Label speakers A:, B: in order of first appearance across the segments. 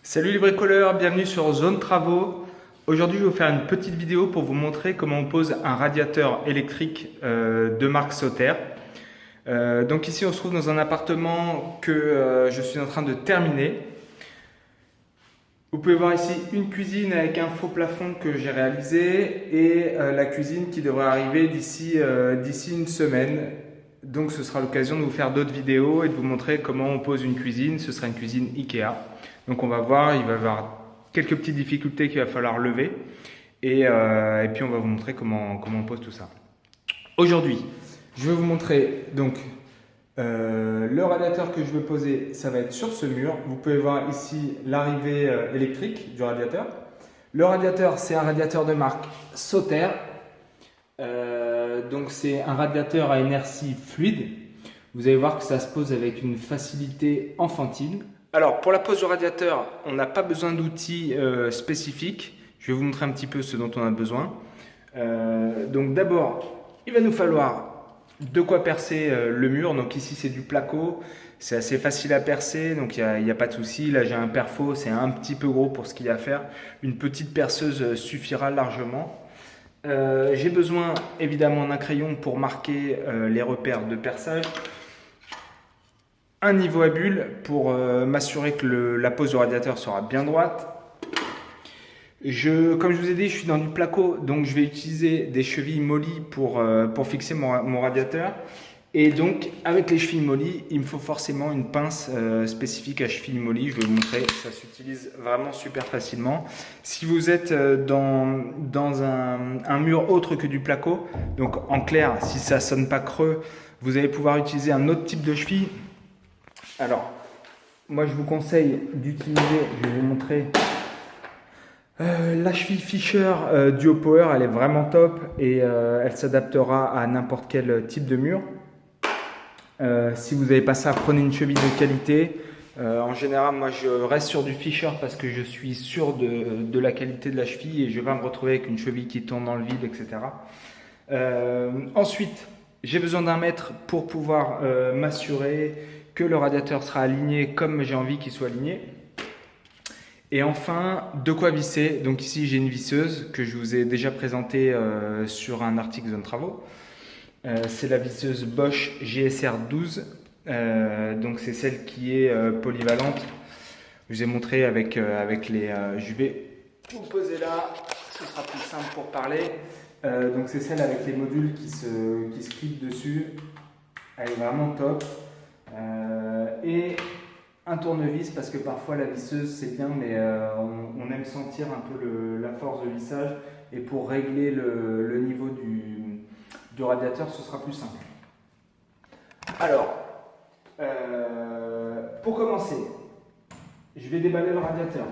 A: Salut les bricoleurs, bienvenue sur Zone Travaux. Aujourd'hui, je vais vous faire une petite vidéo pour vous montrer comment on pose un radiateur électrique de marque Sauter. Donc ici, on se trouve dans un appartement que je suis en train de terminer. Vous pouvez voir ici une cuisine avec un faux plafond que j'ai réalisé et la cuisine qui devrait arriver d'ici une semaine. Donc ce sera l'occasion de vous faire d'autres vidéos et de vous montrer comment on pose une cuisine. Ce sera une cuisine Ikea. Donc on va voir, il va y avoir quelques petites difficultés qu'il va falloir lever. Et puis on va vous montrer comment on pose tout ça. Aujourd'hui, je vais vous montrer donc le radiateur que je veux poser, ça va être sur ce mur. Vous pouvez voir ici l'arrivée électrique du radiateur. Le radiateur, c'est un radiateur de marque Sauter. Donc c'est un radiateur à inertie fluide. Vous allez voir que ça se pose avec une facilité enfantine. Alors pour la pose du radiateur, on n'a pas besoin d'outils spécifiques. Je vais vous montrer un petit peu ce dont on a besoin. Donc d'abord, il va nous falloir de quoi percer le mur. Donc ici c'est du placo, c'est assez facile à percer, donc il n'y a pas de souci. Là j'ai un perfo, c'est un petit peu gros pour ce qu'il y a à faire. Une petite perceuse suffira largement. J'ai besoin évidemment d'un crayon pour marquer les repères de perçage. Un niveau à bulles pour m'assurer que la pose du radiateur sera bien droite. Comme je vous ai dit, je suis dans du placo, donc je vais utiliser des chevilles mollies pour fixer mon radiateur. Et donc, avec les chevilles mollies, il me faut forcément une pince spécifique à chevilles mollies. Je vais vous montrer, ça s'utilise vraiment super facilement. Si vous êtes dans un mur autre que du placo, donc en clair, si ça ne sonne pas creux, vous allez pouvoir utiliser un autre type de cheville. Alors, moi je vous conseille d'utiliser, je vais vous montrer, la cheville Fisher Duo Power, elle est vraiment top et elle s'adaptera à n'importe quel type de mur. Si vous n'avez pas ça, prenez une cheville de qualité. En général, moi je reste sur du Fisher parce que je suis sûr de la qualité de la cheville et je vais pas me retrouver avec une cheville qui tourne dans le vide, etc. Ensuite, j'ai besoin d'un mètre pour pouvoir m'assurer que le radiateur sera aligné comme j'ai envie qu'il soit aligné. Et enfin, de quoi visser. Donc ici, j'ai une visseuse que je vous ai déjà présentée sur un article Zone Travaux. C'est la visseuse Bosch GSR 12. Donc c'est celle qui est polyvalente. Je vous ai montré avec les... je vais vous poser là, ce sera plus simple pour parler. Donc c'est celle avec les modules qui se cliquent dessus. Elle est vraiment top. Et un tournevis parce que parfois la visseuse c'est bien mais on aime sentir un peu la force de vissage et pour régler le niveau du radiateur ce sera plus simple. Alors, pour commencer, je vais déballer le radiateur.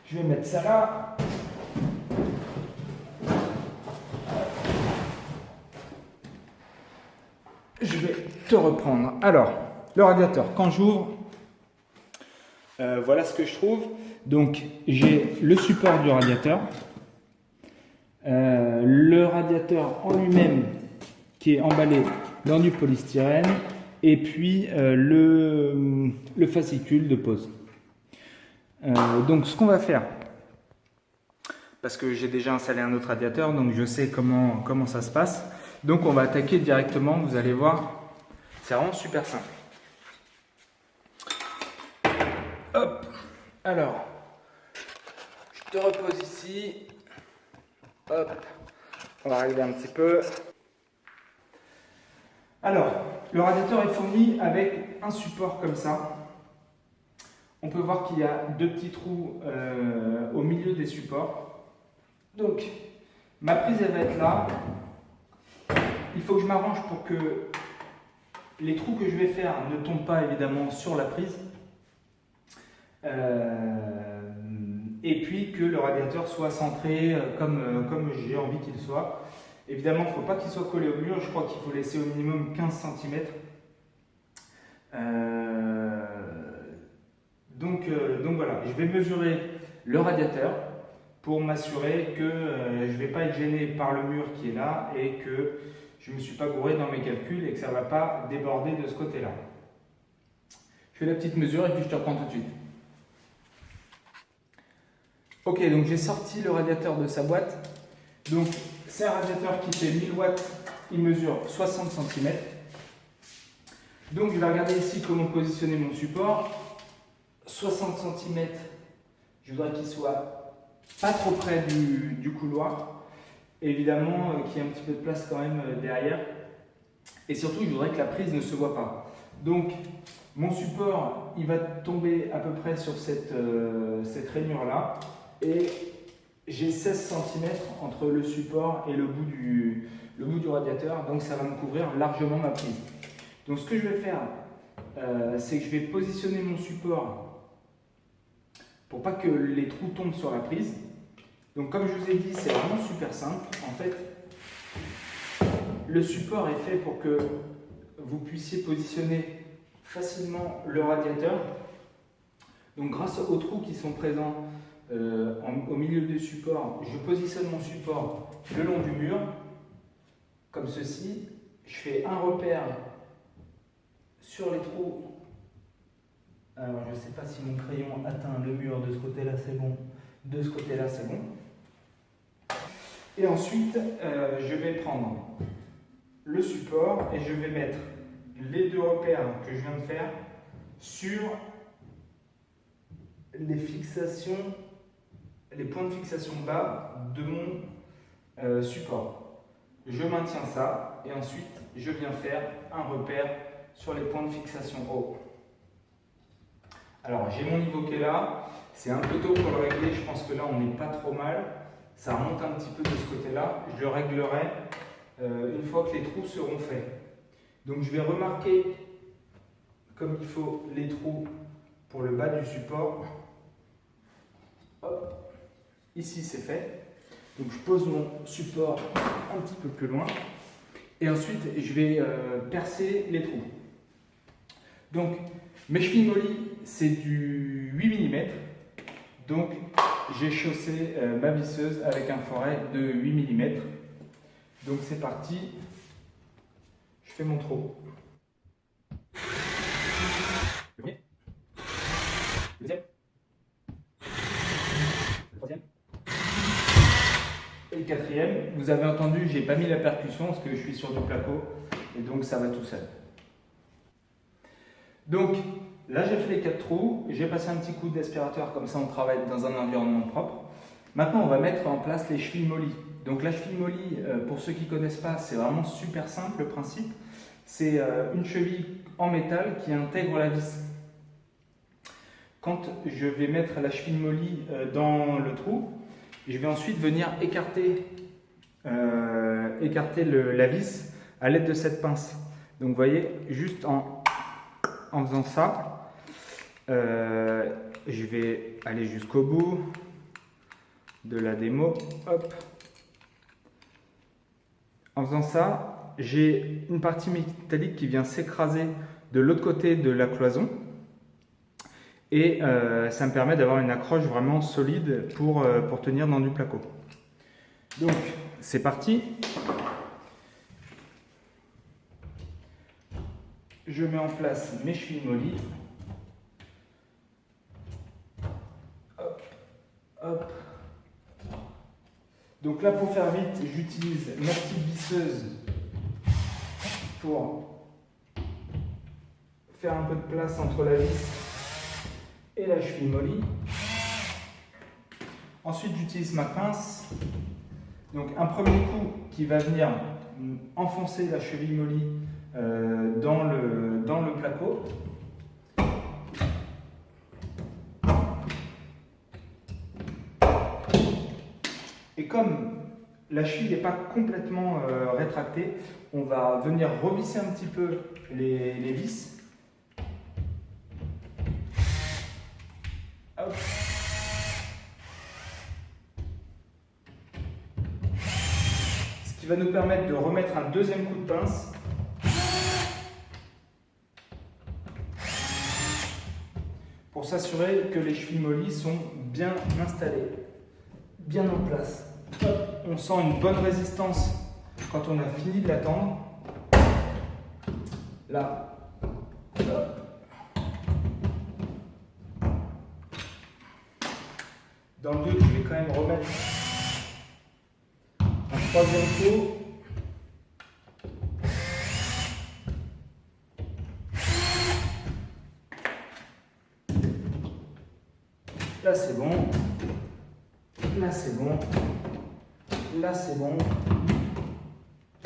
A: Je vais mettre ça là. Je vais te reprendre. Alors, le radiateur, quand j'ouvre, voilà ce que je trouve. Donc, j'ai le support du radiateur, le radiateur en lui-même qui est emballé dans du polystyrène, et puis le fascicule de pose. Donc, ce qu'on va faire, parce que j'ai déjà installé un autre radiateur, donc je sais comment ça se passe. Donc on va attaquer directement, vous allez voir, c'est vraiment super simple. Hop, alors, je te repose ici. Hop, on va régler un petit peu. Alors, le radiateur est fourni avec un support comme ça. On peut voir qu'il y a deux petits trous au milieu des supports. Donc, ma prise elle va être là. Il faut que je m'arrange pour que les trous que je vais faire ne tombent pas évidemment sur la prise. Et puis que le radiateur soit centré comme j'ai envie qu'il soit. Évidemment, il ne faut pas qu'il soit collé au mur. Je crois qu'il faut laisser au minimum 15 cm. Donc voilà, je vais mesurer le radiateur pour m'assurer que je ne vais pas être gêné par le mur qui est là et que je ne me suis pas gouré dans mes calculs et que ça ne va pas déborder de ce côté-là. fais la petite mesure et puis je te reprends tout de suite. Ok, donc j'ai sorti le radiateur de sa boîte. Donc c'est un radiateur qui fait 1000 watts, il mesure 60 cm. Donc je vais regarder ici comment positionner mon support. 60 cm, je voudrais qu'il soit pas trop près du couloir. Évidemment qu'il y ait un petit peu de place quand même derrière. Et surtout, je voudrais que la prise ne se voit pas. Donc mon support, il va tomber à peu près sur cette rainure-là. Et j'ai 16 cm entre le support et le bout du radiateur. Donc ça va me couvrir largement ma prise. Donc ce que je vais faire, c'est que je vais positionner mon support pour pas que les trous tombent sur la prise. Donc comme je vous ai dit, c'est vraiment super simple. En fait, le support est fait pour que vous puissiez positionner facilement le radiateur. Donc grâce aux trous qui sont présents au milieu du support, je positionne mon support le long du mur, comme ceci. Je fais un repère sur les trous. Alors je ne sais pas si mon crayon atteint le mur, de ce côté-là c'est bon, de ce côté-là c'est bon. Et ensuite, je vais prendre le support et je vais mettre les deux repères que je viens de faire sur les fixations, les points de fixation bas de mon support. Je maintiens ça et ensuite je viens faire un repère sur les points de fixation haut. Alors j'ai mon niveau qui est là, c'est un peu tôt pour le régler, je pense que là on n'est pas trop mal. Ça remonte un petit peu de ce côté-là, je le réglerai une fois que les trous seront faits. Donc je vais remarquer comme il faut les trous pour le bas du support. Hop. Ici c'est fait. Donc je pose mon support un petit peu plus loin. Et ensuite je vais percer les trous. Donc mes chevilles mollies c'est du 8 mm. Donc j'ai chaussé ma visseuse avec un foret de 8 mm. Donc c'est parti. Je fais mon trou. Le premier. Le deuxième. Le troisième. Et le quatrième. Vous avez entendu, j'ai pas mis la percussion parce que je suis sur du placo. Et donc ça va tout seul. Donc là j'ai fait les 4 trous. J'ai passé un petit coup d'aspirateur, comme ça on travaille dans un environnement propre. Maintenant on va mettre en place les chevilles mollies. Donc la cheville mollie, pour ceux qui ne connaissent pas, c'est vraiment super simple le principe. C'est une cheville en métal qui intègre la vis. Quand je vais mettre la cheville mollie dans le trou, je vais ensuite venir écarter la vis à l'aide de cette pince. Donc vous voyez, juste en faisant ça, je vais aller jusqu'au bout de la démo. Hop. En faisant ça, j'ai une partie métallique qui vient s'écraser de l'autre côté de la cloison. Et ça me permet d'avoir une accroche vraiment solide pour tenir dans du placo. Donc, c'est parti. Je mets en place mes chevilles mollies. Hop, hop. Donc là, pour faire vite, j'utilise ma petite visseuse pour faire un peu de place entre la vis et la cheville mollie. Ensuite, j'utilise ma pince. Donc un premier coup qui va venir enfoncer la cheville mollie dans le placo. Et comme la cheville n'est pas complètement rétractée, on va venir revisser un petit peu les vis. Hop. Ce qui va nous permettre de remettre un deuxième coup de pince. Pour s'assurer que les chevilles mollies sont bien installées, bien en place. Hop. On sent une bonne résistance quand on a fini de l'attendre. Là. Hop. Dans le doute, je vais quand même remettre un troisième pot. Là c'est bon, là c'est bon, là c'est bon,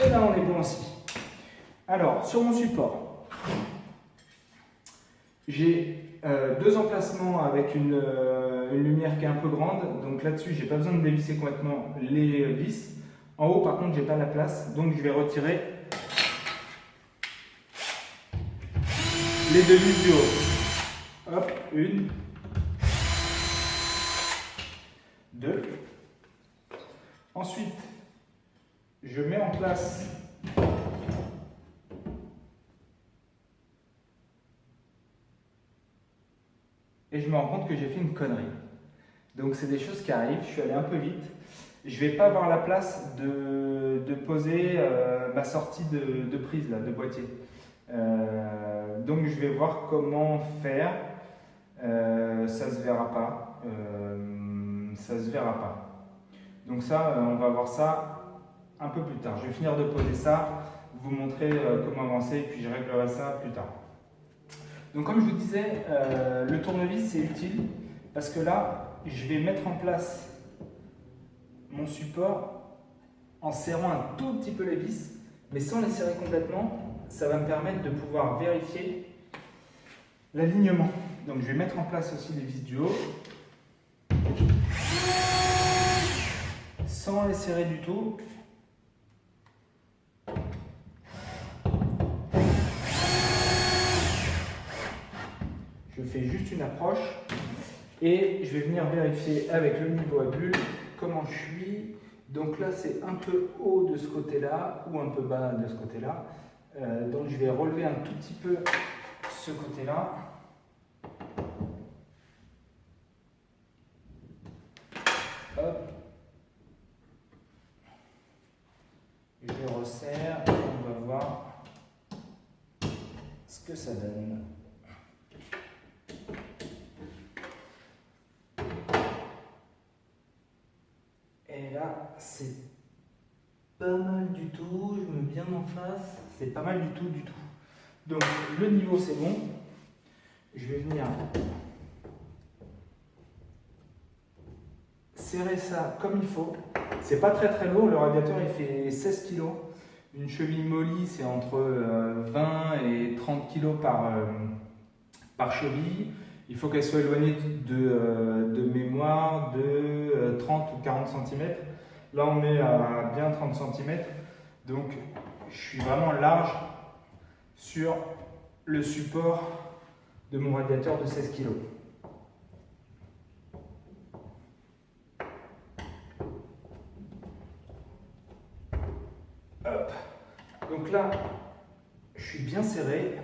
A: et là on est bon aussi. Alors sur mon support, j'ai deux emplacements avec une lumière qui est un peu grande, donc là-dessus j'ai pas besoin de dévisser complètement les vis. En haut par contre j'ai pas la place, donc je vais retirer les deux vis du haut. Hop, une. 2. Ensuite, je mets en place et je me rends compte que j'ai fait une connerie. Donc c'est des choses qui arrivent, je suis allé un peu vite. Je ne vais pas avoir la place de poser ma sortie de prise, là, de boîtier. Donc je vais voir comment faire. Ça se verra pas. Ça se verra pas. Donc ça, on va voir ça un peu plus tard. Je vais finir de poser ça, vous montrer comment avancer et puis je réglerai ça plus tard. Donc comme je vous disais, le tournevis c'est utile parce que là, je vais mettre en place mon support en serrant un tout petit peu les vis, mais sans les serrer complètement. Ça va me permettre de pouvoir vérifier l'alignement. Donc je vais mettre en place aussi les vis du haut. Sans les serrer du tout. Je fais juste une approche et je vais venir vérifier avec le niveau à bulle comment je suis. Donc là c'est un peu haut de ce côté-là ou un peu bas de ce côté-là. Donc je vais relever un tout petit peu ce côté-là. Hop. Je les resserre et on va voir ce que ça donne. Et là, c'est pas mal du tout. Je me mets bien en face. C'est pas mal du tout, du tout. Donc, le niveau, c'est bon. Je vais venir serrer ça comme il faut. C'est pas très très lourd, le radiateur il fait 16 kg. Une cheville molly c'est entre 20 et 30 kg par cheville. Il faut qu'elle soit éloignée de mémoire de 30 ou 40 cm. Là on est à bien 30 cm. Donc je suis vraiment large sur le support de mon radiateur de 16 kg. Hop. Donc là, je suis bien serré.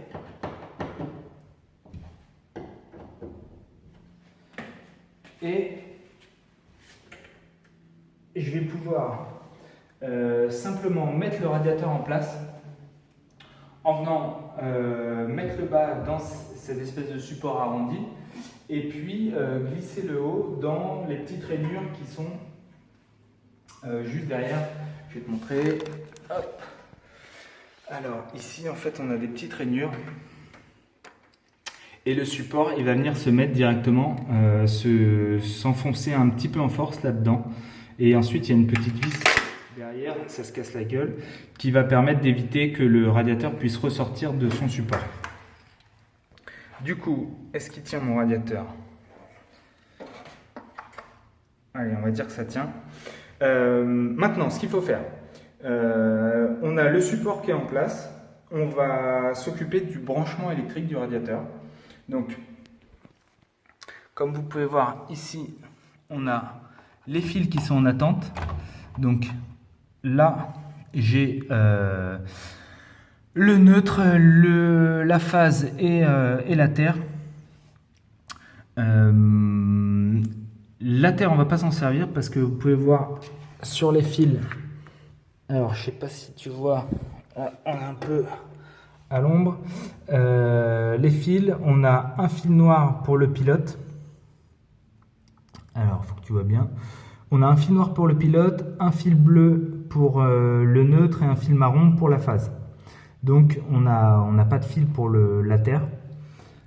A: Et je vais pouvoir simplement mettre le radiateur en place en venant mettre le bas dans cette espèce de support arrondi et puis glisser le haut dans les petites rainures qui sont juste derrière. Je vais te montrer. Hop. Alors ici en fait on a des petites rainures et le support il va venir se mettre directement, s'enfoncer un petit peu en force là-dedans et ensuite il y a une petite vis derrière, ça se casse la gueule, qui va permettre d'éviter que le radiateur puisse ressortir de son support. Du coup, est-ce qu'il tient mon radiateur? Allez, on va dire que ça tient. Maintenant, ce qu'il faut faire, on a le support qui est en place, on va s'occuper du branchement électrique du radiateur. Donc, comme vous pouvez voir ici, on a les fils qui sont en attente. Donc là, j'ai le neutre, la phase et la terre. La terre, on va pas s'en servir parce que vous pouvez voir sur les fils. Alors, je sais pas si tu vois, on est un peu à l'ombre. Les fils, on a un fil noir pour le pilote, Alors, il faut que tu vois bien. On a un fil noir pour le pilote, un fil bleu pour le neutre et un fil marron pour la phase. Donc, on n'a pas de fil pour la terre.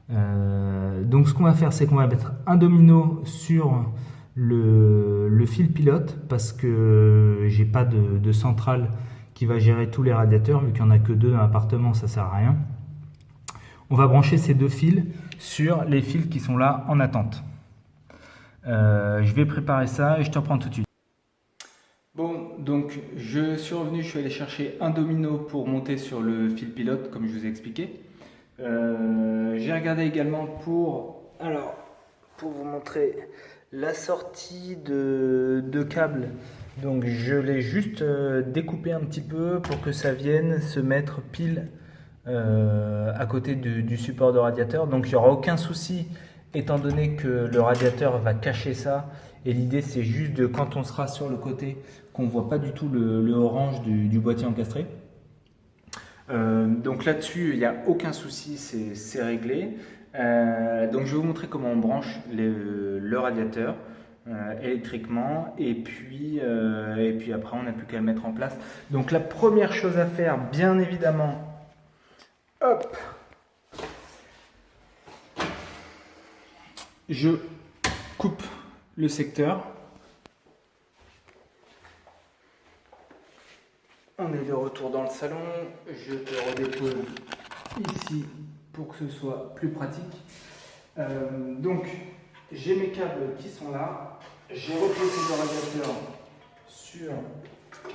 A: Donc, ce qu'on va faire, c'est qu'on va mettre un domino sur le fil pilote parce que j'ai pas de centrale qui va gérer tous les radiateurs. Vu qu'il n'y en a que 2 dans l'appartement, ça sert à rien. On va brancher ces 2 fils sur les fils qui sont là en attente. Je vais préparer ça et je te reprends tout de suite. Bon, donc je suis revenu, je suis allé chercher un domino pour monter sur le fil pilote, comme je vous ai expliqué. J'ai regardé également pour vous montrer la sortie de câble. Donc je l'ai juste découpé un petit peu pour que ça vienne se mettre pile à côté du support de radiateur. Donc il n'y aura aucun souci étant donné que le radiateur va cacher ça. Et l'idée c'est juste de quand on sera sur le côté qu'on ne voit pas du tout le orange du boîtier encastré. Donc là-dessus il n'y a aucun souci, c'est réglé. Donc je vais vous montrer comment on branche le radiateur électriquement et puis après on n'a plus qu'à le mettre en place. Donc la première chose à faire, bien évidemment, hop, je coupe le secteur. On est de retour dans le salon, je te redépose ici pour que ce soit plus pratique. Donc j'ai mes câbles qui sont là, j'ai reposé le radiateur sur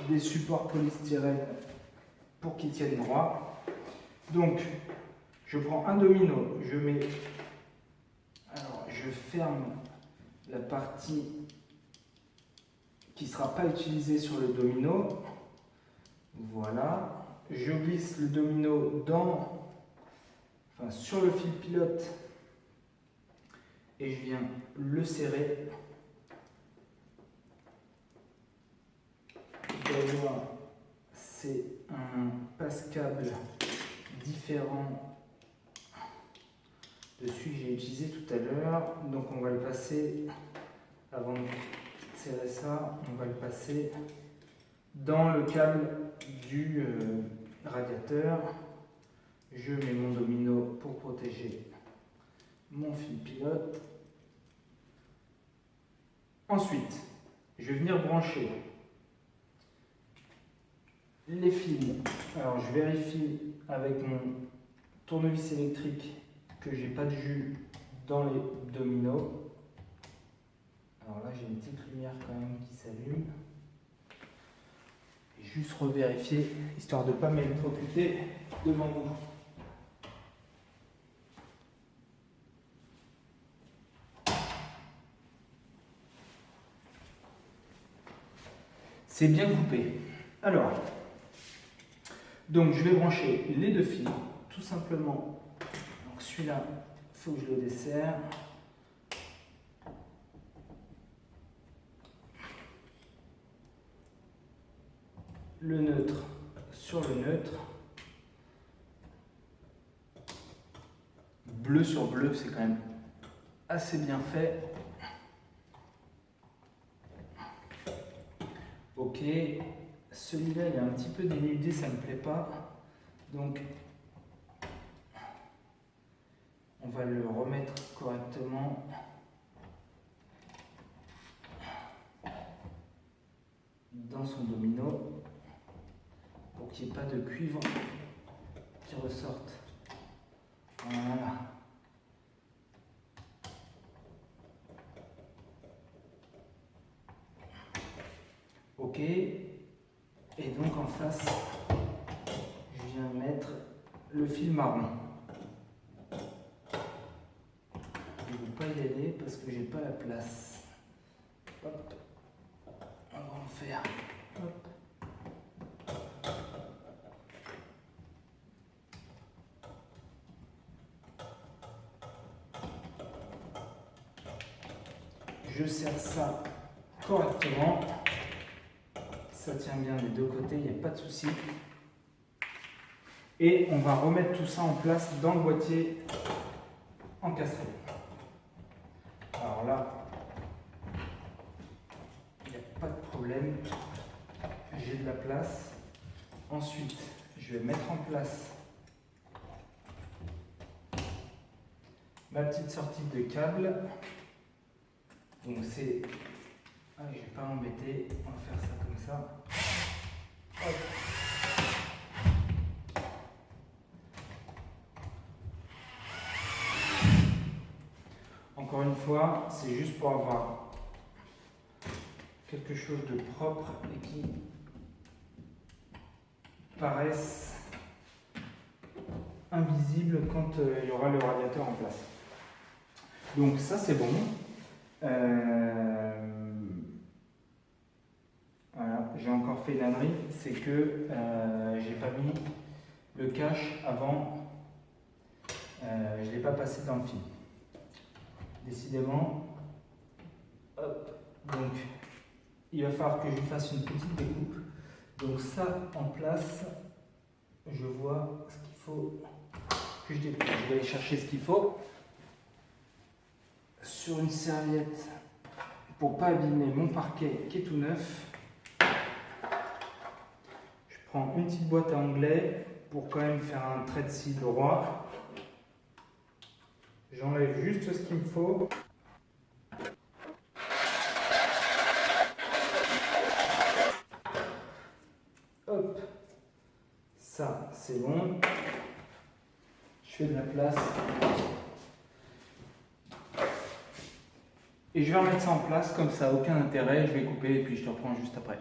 A: des supports polystyrène pour qu'ils tiennent droit. Donc je prends un domino, je ferme la partie qui ne sera pas utilisée sur le domino. Voilà, je glisse le domino sur le fil pilote et je viens le serrer. D'ailleurs, c'est un passe-câble différent de celui que j'ai utilisé tout à l'heure. Donc on va le passer, avant de serrer ça, on va le passer dans le câble du radiateur. Je mets mon domino pour protéger mon fil pilote. Ensuite, je vais venir brancher les fils. Alors je vérifie avec mon tournevis électrique que j'ai pas de jus dans les dominos. Alors là j'ai une petite lumière quand même qui s'allume. Juste revérifier, histoire de ne pas m'électrocuter devant vous. C'est bien coupé. Alors, donc je vais brancher les 2 fils, tout simplement. Donc celui-là, il faut que je le desserre. Le neutre sur le neutre. Bleu sur bleu, c'est quand même assez bien fait. Ok, celui-là il est un petit peu dénudé, ça ne me plaît pas. Donc on va le remettre correctement. Dans son domino pour qu'il n'y ait pas de cuivre qui ressorte. Voilà. Ok. Et donc en face, je viens mettre le fil marron. Je ne veux pas y aller parce que j'ai pas la place. Hop. On va en faire. Hop. Je serre ça correctement. Ça tient bien des 2 côtés, il n'y a pas de souci. Et on va remettre tout ça en place dans le boîtier encastré. Alors là, problème, j'ai de la place. Ensuite, je vais mettre en place ma petite sortie de câble. Donc c'est... Ah, je ne vais pas m'embêter, on va faire ça comme ça. Hop. Encore une fois, c'est juste pour avoir quelque chose de propre et qui paraisse invisible quand il y aura le radiateur en place. Donc ça c'est bon. Voilà, j'ai encore fait une ânerie, c'est que j'ai pas mis le cache avant, je ne l'ai pas passé dans le fil. Décidément, hop, donc il va falloir que je fasse une petite découpe. Donc ça en place, je vois ce qu'il faut que je découpe. Je vais aller chercher ce qu'il faut sur une serviette pour pas abîmer mon parquet qui est tout neuf. Je prends une petite boîte à onglets pour quand même faire un trait de scie droit. J'enlève juste ce qu'il me faut. Hop, ça c'est bon. Je fais de la place. Et je vais remettre ça en place, comme ça, aucun intérêt. Je vais couper et puis je te reprends juste après.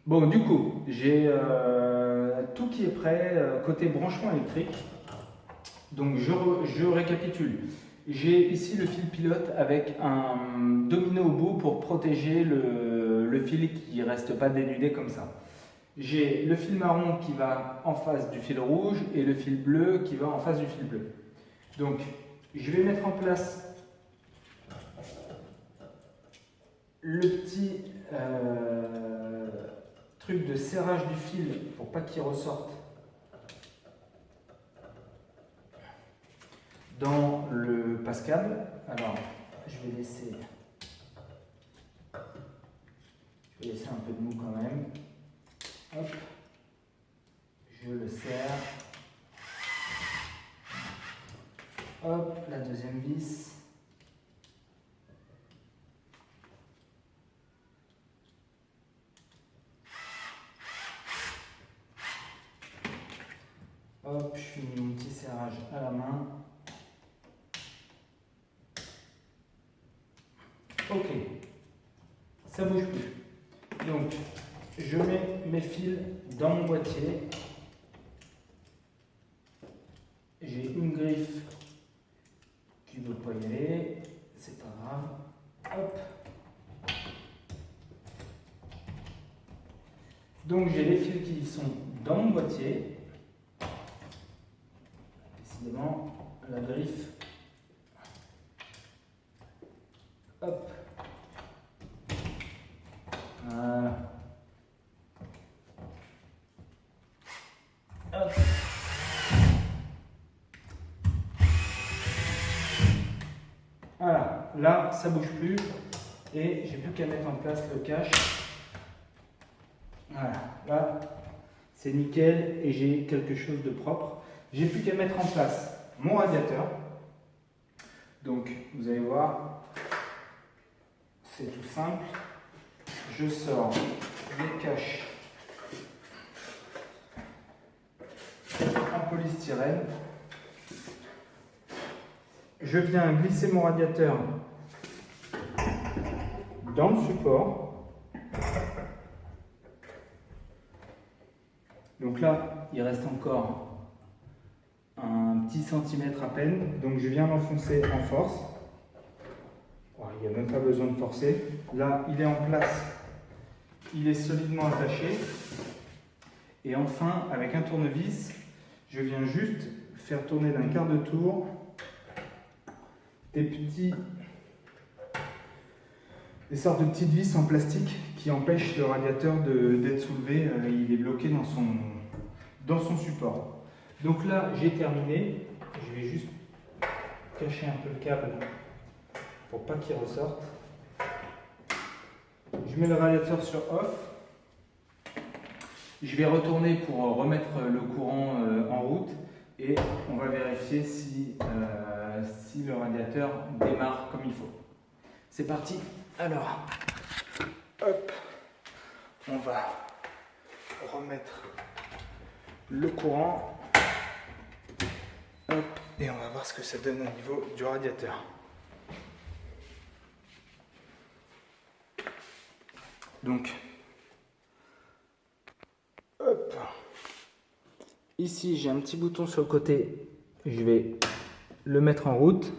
A: Bon, du coup, j'ai tout qui est prêt côté branchement électrique. Donc je récapitule. J'ai ici le fil pilote avec un domino au bout pour protéger le fil qui ne reste pas dénudé comme ça. J'ai le fil marron qui va en face du fil rouge et le fil bleu qui va en face du fil bleu. Donc je vais mettre en place le petit truc de serrage du fil pour pas qu'il ressorte dans le passe-câble. Alors, je vais laisser un peu de mou quand même. Hop, je le serre. Hop, la deuxième vis. Hop, je finis mon petit serrage à la main. Ok, ça bouge plus. Donc, je mets mes fils dans mon boîtier. J'ai une griffe qui ne veut pas y aller, c'est pas grave. Hop. Donc, j'ai les fils qui sont dans mon boîtier. Décidément, la griffe. Hop. Voilà. Hop. Voilà, là ça bouge plus et j'ai plus qu'à mettre en place le cache. Voilà, là c'est nickel et j'ai quelque chose de propre. J'ai plus qu'à mettre en place mon radiateur. Donc vous allez voir, c'est tout simple. Je sors les caches en polystyrène. Je viens glisser mon radiateur dans le support. Donc là, il reste encore un petit centimètre à peine. Donc je viens l'enfoncer en force. Il n'y a même pas besoin de forcer. Là, il est en place. Il est solidement attaché. Et enfin, avec un tournevis, je viens juste faire tourner d'un quart de tour des sortes de petites vis en plastique qui empêchent le radiateur d'être soulevé. Il est bloqué dans son support. Donc là, j'ai terminé. Je vais juste cacher un peu le câble pour pas qu'il ressorte. Je je mets le radiateur sur off. Je vais retourner pour remettre le courant en route et on va vérifier si le radiateur démarre comme il faut. C'est parti. Alors, hop, on va remettre le courant. Hop, et on va voir ce que ça donne au niveau du radiateur. Donc, hop, ici j'ai un petit bouton sur le côté, je vais le mettre en route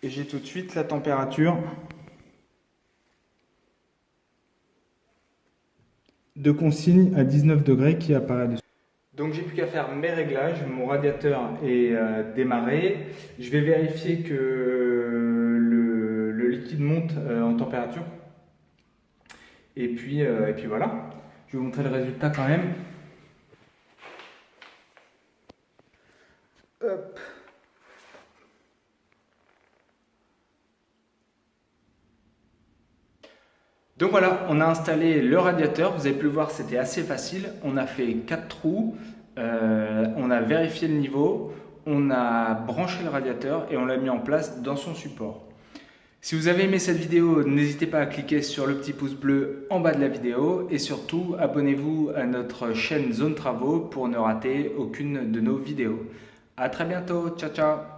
A: et j'ai tout de suite la température de consigne à 19 degrés qui apparaît dessus. Donc j'ai plus qu'à faire mes réglages, mon radiateur est démarré. Je vais vérifier que le liquide monte en température. Et puis voilà, je vais vous montrer le résultat quand même. Hop. Donc voilà, on a installé le radiateur, vous avez pu le voir, c'était assez facile. On a fait 4 trous, on a vérifié le niveau, on a branché le radiateur et on l'a mis en place dans son support. Si vous avez aimé cette vidéo, n'hésitez pas à cliquer sur le petit pouce bleu en bas de la vidéo et surtout abonnez-vous à notre chaîne Zone Travaux pour ne rater aucune de nos vidéos. À très bientôt, ciao ciao.